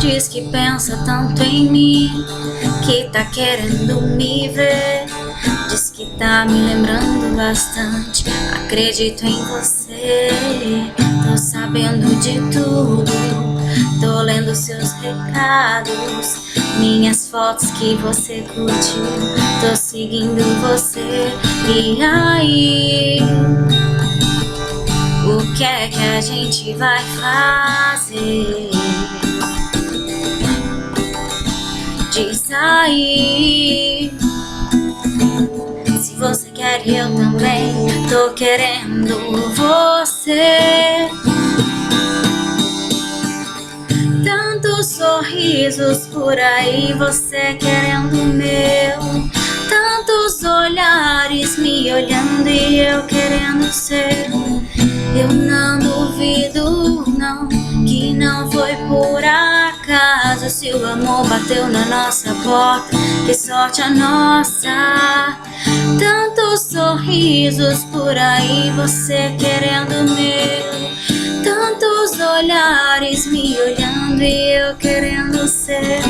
Diz que pensa tanto em mim, que tá querendo me ver. Diz que tá me lembrando bastante, acredito em você. Tô sabendo de tudo, tô lendo seus recados, minhas fotos que você curtiu, tô seguindo você. E aí, o que é que a gente vai fazer? Diz aí, se você quer eu também tô querendo você. Tantos sorrisos por aí, você querendo o meu. Tantos olhares me olhando e eu querendo ser. Eu não duvido não, que não foi por acaso. Se o amor bateu na nossa porta, que sorte a nossa. Tantos sorrisos por aí, você querendo o meu. Tantos olhares me olhando e eu querendo ser.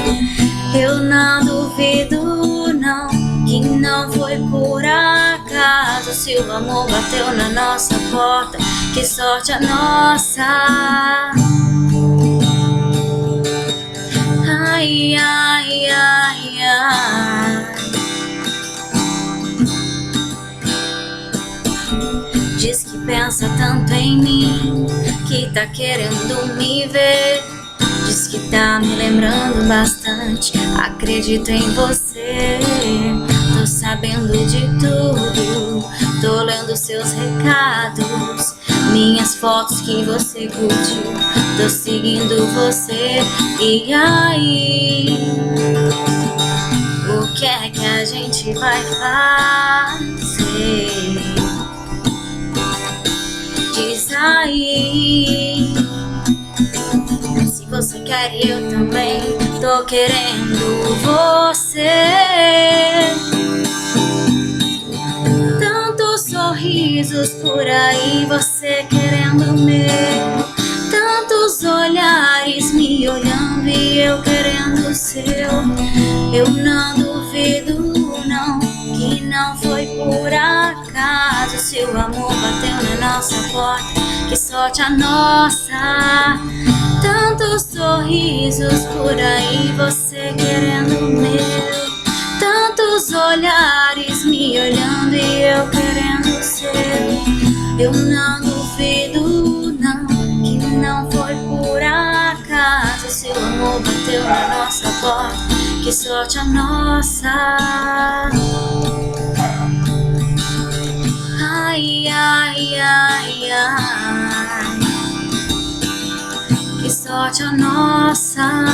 Eu não duvido não, que não foi por acaso. Se o amor bateu na nossa porta, que sorte a nossa. Ai, ai, ai, ai. Diz que pensa tanto em mim, que tá querendo me ver. Diz que tá me lembrando bastante, acredito em você. Tô sabendo de tudo, tô lendo seus recados, minhas fotos que você curtiu, tô seguindo você. E aí, o que é que a gente vai fazer? Diz aí, se você quer eu também tô querendo você. Tantos sorrisos por aí, você querendo o meu. Tantos olhares me olhando e eu querendo o seu. Eu não duvido não, que não foi por acaso. Se o amor bateu na nossa porta, que sorte a nossa. Tantos sorrisos por aí, você querendo o meu. Tantos olhares me olhando e eu querendo o seu. Eu não duvido não, que não foi por acaso. Se o amor bateu na nossa porta, que sorte a nossa. Ai, ai, ai, ai, que sorte a nossa.